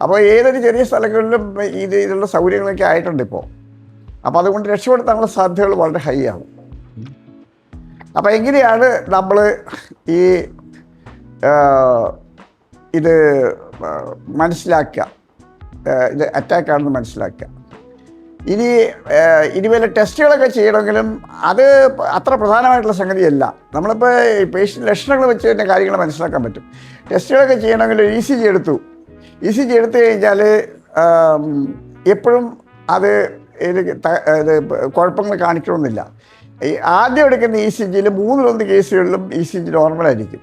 അപ്പോൾ ഏതൊരു ചെറിയ സ്ഥലങ്ങളിലും ഇതിലുള്ള സൗകര്യങ്ങളൊക്കെ ആയിട്ടുണ്ട് ഇപ്പോൾ. അപ്പോൾ അതുകൊണ്ട് രക്ഷപ്പെടുത്താനുള്ള സാധ്യതകൾ വളരെ ഹൈ ആണ്. അപ്പോൾ എങ്ങനെയാണ് നമ്മൾ ഈ ഇത് മനസ്സിലാക്കുക, ഇത് അറ്റാക്കാണെന്ന് മനസ്സിലാക്കുക. ഇനി വല്ല ടെസ്റ്റുകളൊക്കെ ചെയ്യണമെങ്കിലും അത് അത്ര പ്രധാനമായിട്ടുള്ള സംഗതിയല്ല. നമ്മളിപ്പോൾ പേഷ്യൻ്റ് ലക്ഷണങ്ങൾ വെച്ച് തന്നെ കാര്യങ്ങൾ മനസ്സിലാക്കാൻ പറ്റും. ടെസ്റ്റുകളൊക്കെ ചെയ്യണമെങ്കിൽ ECG എടുത്തു. ECG എടുത്തു കഴിഞ്ഞാൽ എപ്പോഴും ഇത് കുഴപ്പങ്ങൾ കാണിക്കണമെന്നില്ല. ആദ്യം എടുക്കുന്ന ECGയിൽ 3-1 കേസുകളിലും ECG നോർമലായിരിക്കും.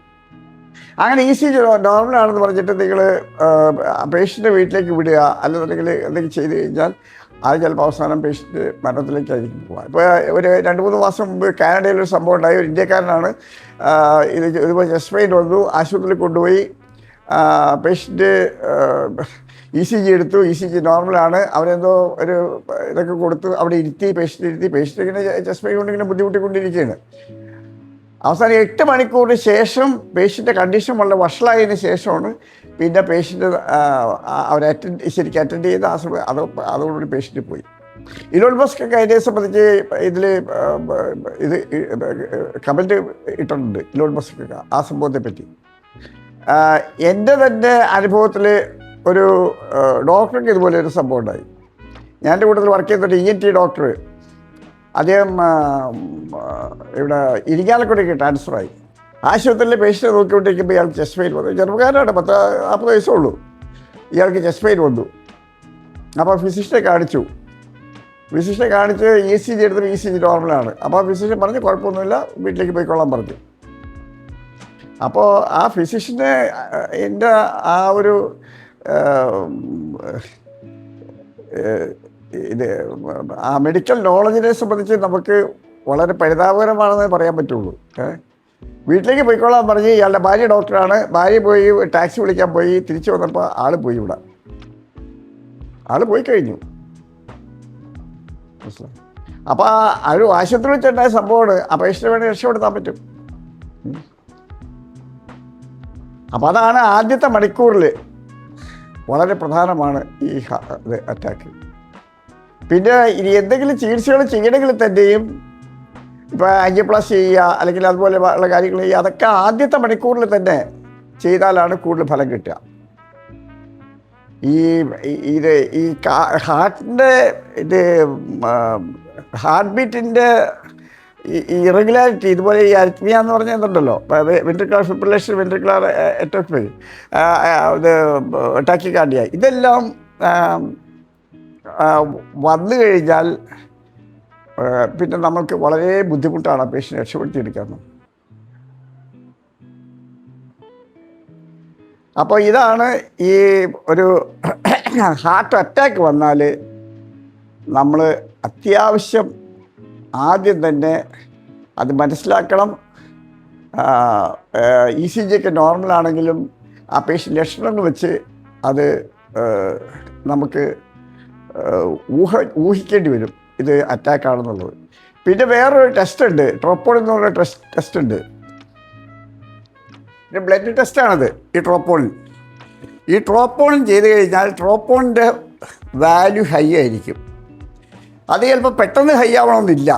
അങ്ങനെ ECG നോർമലാണെന്ന് പറഞ്ഞിട്ട് നിങ്ങൾ പേഷ്യൻ്റെ വീട്ടിലേക്ക് വിടുക, അല്ലെന്നുണ്ടെങ്കിൽ എന്തെങ്കിലും ചെയ്ത് കഴിഞ്ഞാൽ അത് ചിലപ്പോൾ അവസാനം പേഷ്യൻ്റ് മരണത്തിലേക്കായിരിക്കും പോവുക. ഇപ്പോൾ ഒരു 2-3 മാസം മുമ്പ് കാനഡയിലൊരു സംഭവം ഉണ്ടായി. ഒരു ഇന്ത്യക്കാരനാണ് ഇതുപോലെ ചെസ്റ്റ് പെയിൻ വന്നു, ആശുപത്രിയിൽ കൊണ്ടുപോയി. പേഷ്യൻ്റ് ECG എടുത്തു. ECG നോർമലാണ്. അവരെന്തോ ഒരു ഇതൊക്കെ കൊടുത്തു, അവിടെ പേഷ്യൻ്റ് ഇങ്ങനെ ചെസ്റ്റ് പെയിൻ കൊണ്ട് ഇങ്ങനെ ബുദ്ധിമുട്ടിക്കൊണ്ടിരിക്കുകയാണ്. അവസാനം 8 മണിക്കൂറിന് ശേഷം പേഷ്യൻ്റെ കണ്ടീഷൻ വളരെ വഷളായതിനു ശേഷമാണ് പിന്നെ പേഷ്യൻ്റ് ശരിക്കും അറ്റൻഡ് ചെയ്ത് അതോടുകൂടി പേഷ്യൻ്റ് പോയി. ഇലോൺ മസ്ക് ഒക്കെ അതിനെ സംബന്ധിച്ച് ഇതിൽ ഇത് കമൻറ്റ് ഇട്ടിട്ടുണ്ട്. ഇലോൺ മസ്ക് ഒക്കെ ആ സംഭവത്തെ പറ്റി. എൻ്റെ തന്നെ അനുഭവത്തിൽ ഒരു ഡോക്ടർക്ക് ഇതുപോലെ ഒരു സംഭവം ഉണ്ടായി. ഞാൻ എൻ്റെ കൂട്ടത്തിൽ വർക്ക് ചെയ്തിട്ട് ENT ഡോക്ടർ, അദ്ദേഹം ഇവിടെ ഇരിങ്ങാലക്കുടയ്ക്ക് ട്രാൻസ്ഫറായി. ആശുപത്രിയിൽ പേഷ്യൻ്റ് നോക്കിക്കൊണ്ടിരിക്കുമ്പോൾ ഇയാൾക്ക് ചെസ്റ്റ് പെയിൻ വന്നു. ചെറുപ്പക്കാരനാണ്, 40 വയസ്സേ ഉള്ളൂ. ഇയാൾക്ക് ചെസ്റ്റ് പെയിൻ വന്നു. അപ്പോൾ ഫിസിഷ്യനെ കാണിച്ചു. കാണിച്ച് ECG എടുത്തിട്ട് ECG നോർമലാണ്. അപ്പോൾ ഫിസിഷ്യൻ പറഞ്ഞ് കുഴപ്പമൊന്നുമില്ല, വീട്ടിലേക്ക് പോയിക്കൊള്ളാൻ പറഞ്ഞു. അപ്പോൾ ആ ഫിസിഷ്യന് എൻ്റെ ആ ഒരു ആ മെഡിക്കൽ നോളജിനെ സംബന്ധിച്ച് നമുക്ക് വളരെ പരിതാപകരമാണെന്ന് പറയാൻ പറ്റുള്ളൂ. വീട്ടിലേക്ക് പോയിക്കൊള്ളാൻ പറഞ്ഞ് ഇയാളുടെ ഭാര്യ ഡോക്ടറാണ്. ഭാര്യ പോയി ടാക്സി വിളിക്കാൻ പോയി. തിരിച്ചു വന്നപ്പോൾ ആൾ പോയി. ആൾ പോയി കഴിഞ്ഞു. അപ്പോൾ ആ ഒരു ആശുപത്രി വെച്ചുണ്ടായ സംഭവമാണ്. ആ പേഷ്യൻ്റ് വേണമെങ്കിൽ രക്ഷപ്പെടുത്താൻ പറ്റും. അപ്പോൾ അതാണ് ആദ്യത്തെ മണിക്കൂറിൽ വളരെ പ്രധാനമാണ് ഈ അറ്റാക്ക്. പിന്നെ ഇനി എന്തെങ്കിലും ചികിത്സകൾ ചെയ്യണമെങ്കിൽ തന്നെയും ഇപ്പോൾ ആൻജിയോപ്ലാസ്റ്റി ചെയ്യുക അല്ലെങ്കിൽ അതുപോലെ ഉള്ള കാര്യങ്ങൾ ചെയ്യുക, അതൊക്കെ ആദ്യത്തെ മണിക്കൂറിൽ തന്നെ ചെയ്താലാണ് കൂടുതൽ ഫലം കിട്ടുക. ഈ ഹാർട്ടിൻ്റെ ഹാർട്ട് ബീറ്റിൻ്റെ ഇറഗുലാരിറ്റി, ഇതുപോലെ ഈ അരിത്മിയ എന്ന് പറഞ്ഞാൽ എന്തുണ്ടല്ലോ, വെൻട്രിക്കുലർ ഫിബ്രിലേഷൻ, വെൻട്രിക്കുലർ എറ്റോപ്പി, ഇത് ടാക്കിക്കാർഡിയ, ഇതെല്ലാം വന്നു കഴിഞ്ഞാൽ പിന്നെ നമ്മൾക്ക് വളരെ ബുദ്ധിമുട്ടാണ് ആ പേഷ്യൻ്റ് രക്ഷപ്പെടുത്തിയെടുക്കാൻ. അപ്പോൾ ഇതാണ് ഈ ഒരു ഹാർട്ട് അറ്റാക്ക് വന്നാൽ നമ്മൾ അത്യാവശ്യം ആദ്യം തന്നെ അത് മനസ്സിലാക്കണം. ECG ഒക്കെ നോർമലാണെങ്കിലും ആ പേഷ്യൻ്റ് ലക്ഷണങ്ങൾ വെച്ച് അത് നമുക്ക് ഊഹിക്കേണ്ടി വരും ഇത് അറ്റാക്കാണെന്നുള്ളത്. പിന്നെ വേറൊരു ടെസ്റ്റ് ഉണ്ട്, ട്രോപ്പോണിൻ എന്ന് പറയുന്ന ടെസ്റ്റ് ഉണ്ട്. ഇത് ബ്ലഡ് ടെസ്റ്റാണത്. ഈ ട്രോപ്പോണിൻ ചെയ്ത് കഴിഞ്ഞാൽ ട്രോപ്പോണിൻ്റെ വാല്യൂ ഹൈ ആയിരിക്കും. അത് ചിലപ്പോൾ പെട്ടെന്ന് ഹൈ ആവണമെന്നില്ല.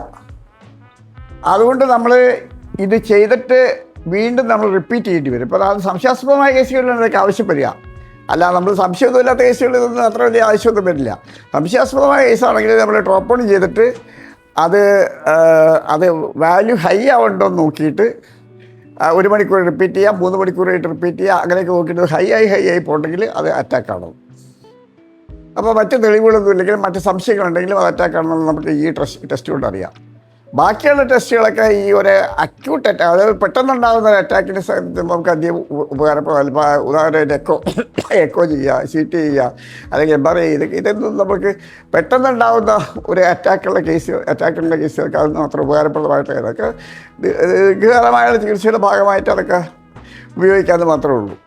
അതുകൊണ്ട് നമ്മൾ ഇത് ചെയ്തിട്ട് വീണ്ടും നമ്മൾ റിപ്പീറ്റ് ചെയ്യേണ്ടി വരും. ഇപ്പോൾ അത് സംശയാസ്പദമായ കേസുകളിലാണ് ഇതൊക്കെ ആവശ്യപ്പെടുക. അല്ല, നമ്മൾ സംശയമൊന്നുമില്ലാത്ത കേസുകളിൽ ഇതൊന്നും അത്ര വലിയ ആവശ്യമൊന്നും വരില്ല. സംശയാസ്പദമായ കേസാണെങ്കിൽ നമ്മൾ ട്രോപ്പോണിൻ ചെയ്തിട്ട് അത് വാല്യൂ ഹൈ ആവുന്നുണ്ടോ എന്ന് നോക്കിയിട്ട് 1 മണിക്കൂർ റിപ്പീറ്റ് ചെയ്യുക, 3 മണിക്കൂറായിട്ട് റിപ്പീറ്റ് ചെയ്യുക, അങ്ങനെയൊക്കെ നോക്കിയിട്ട് ഹൈ ആയി പോകണമെങ്കിൽ അത് അറ്റാക്കാണോ. അപ്പോൾ മറ്റ് തെളിവുകളൊന്നും ഇല്ലെങ്കിലും മറ്റ് സംശയങ്ങളുണ്ടെങ്കിലും അത് അറ്റാക്കാണെന്ന് നമുക്ക് ഈ ടെസ്റ്റ് കൊണ്ട് അറിയാം. ബാക്കിയുള്ള ടെസ്റ്റുകളൊക്കെ ഈ ഒരു അക്യൂട്ട് അറ്റാക്ക്, അതായത് പെട്ടെന്നുണ്ടാകുന്ന ഒരു അറ്റാക്കിനെ നമുക്ക് അധികം ഉപകാരപ്പെടും. ഉദാഹരണമായിട്ട് എക്കോ ചെയ്യുക, CT ചെയ്യുക, അല്ലെങ്കിൽ MRI ഇതൊന്നും നമുക്ക് പെട്ടെന്നുണ്ടാകുന്ന ഒരു അറ്റാക്കുള്ള കേസുകൾക്ക് അതൊന്നും അത്ര ഉപകാരപ്രദമായിട്ട് അതൊക്കെ ദീർഘകാലമായ ചികിത്സയുടെ ഭാഗമായിട്ട് അതൊക്കെ ഉപയോഗിക്കാമെന്ന് മാത്രമേ ഉള്ളൂ.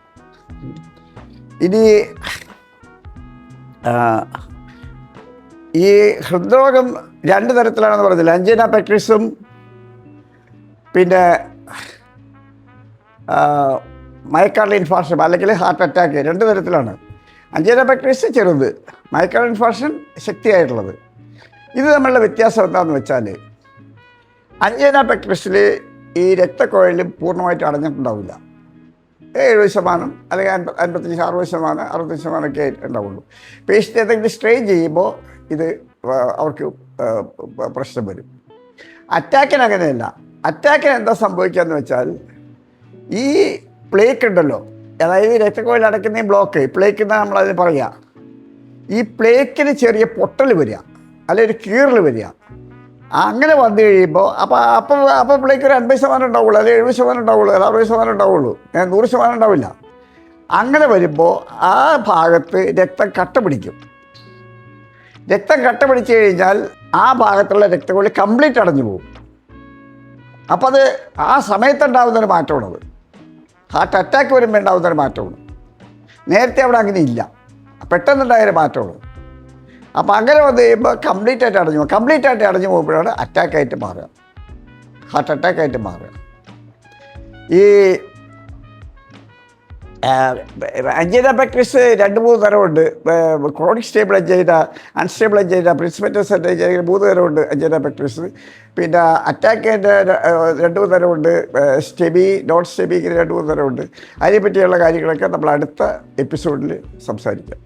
ഇനി ഈ ഹൃദ്രോഗം 2 തരത്തിലാണെന്ന് പറഞ്ഞില്ല, അഞ്ചിന പെക്ടിസും പിന്നെ മയോകാർഡിയൽ ഇൻഫാർക്ഷൻ അല്ലെങ്കിൽ ഹാർട്ട് അറ്റാക്ക് 2 തരത്തിലാണ്. അഞ്ചിന പെക്ടിസ് ചെറുത്, മയോകാർഡിയൽ ഇൻഫാർക്ഷൻ ശക്തിയായിട്ടുള്ളത്. ഇത് തമ്മിലുള്ള വ്യത്യാസം എന്താണെന്ന് വെച്ചാൽ അഞ്ചിന പെക്ടിസിൽ ഈ രക്തക്കുഴൽ പൂർണ്ണമായിട്ട് അടഞ്ഞിട്ടുണ്ടാവില്ല. 70% അല്ലെങ്കിൽ 55, 60%, 65% ഒക്കെ ഉണ്ടാവുള്ളൂ. പേഷ്യൻ്റ് എന്തെങ്കിലും സ്ട്രെയിൻ ചെയ്യുമ്പോൾ ഇത് അവർക്ക് പ്രശ്നം വരും. അറ്റാക്കിന് അങ്ങനെയല്ല. അറ്റാക്കിന് എന്താ സംഭവിക്കുകയെന്ന് വെച്ചാൽ ഈ പ്ലേക്ക് ഉണ്ടല്ലോ, അതായത് രക്തക്കുഴൽ അടയ്ക്കുന്ന ഈ ബ്ലോക്ക്, പ്ലേക്ക് എന്നാണ് നമ്മളതിന് പറയുക. ഈ പ്ലേക്കിന് ചെറിയ പൊട്ടൽ വരിക, അല്ലെങ്കിൽ ഒരു കീറൽ വരിക. അങ്ങനെ വന്നു കഴിയുമ്പോൾ അപ്പോൾ പ്ലേക്ക് ഒരു 50% ഉണ്ടാവുള്ളൂ, അല്ലെങ്കിൽ 70% ഉണ്ടാവുള്ളൂ, അല്ലെങ്കിൽ 60% ഉണ്ടാവുള്ളൂ, 100% ഉണ്ടാവില്ല. അങ്ങനെ വരുമ്പോൾ ആ ഭാഗത്ത് രക്തം കട്ട പിടിക്കും. രക്തം കട്ട പിടിച്ചു കഴിഞ്ഞാൽ ആ ഭാഗത്തുള്ള രക്തക്കുഴൽ കംപ്ലീറ്റ് അടഞ്ഞു പോകും. അപ്പോൾ അത് ആ സമയത്തുണ്ടാകുന്നൊരു മാറ്റമാണത്. ഹാർട്ട് അറ്റാക്ക് വരുമ്പോൾ ഉണ്ടാകുന്നൊരു മാറ്റമാണ്. നേരത്തെ അവിടെ അങ്ങനെ ഇല്ല, പെട്ടെന്നുണ്ടായൊരു മാറ്റമാണ്. അപ്പോൾ അങ്ങനെ വന്നു കഴിയുമ്പോൾ കംപ്ലീറ്റ് ആയിട്ട് അടഞ്ഞു പോകുമ്പോഴാണ് അറ്റാക്കായിട്ട് മാറുക, ഹാർട്ട് അറ്റാക്കായിട്ട് മാറുക. ഈ അഞ്ചൈന പെക്ടറിസ് 2-3 തരമുണ്ട്. Chronic stable angina, unstable angina, പ്രിൻസിപ്പറ്റസ് അഞ്ചൈന, 3 തരമുണ്ട് അഞ്ചൈന പെക്ടറിസ്. പിന്നെ അറ്റാക്കിൻ്റെ 2-3 തരമുണ്ട്. സ്റ്റെബി, നോൺ സ്റ്റെബി, ഇങ്ങനെ 2-3 തരമുണ്ട്. അതിനെപ്പറ്റിയുള്ള കാര്യങ്ങളൊക്കെ നമ്മൾ അടുത്ത എപ്പിസോഡിൽ സംസാരിക്കാം.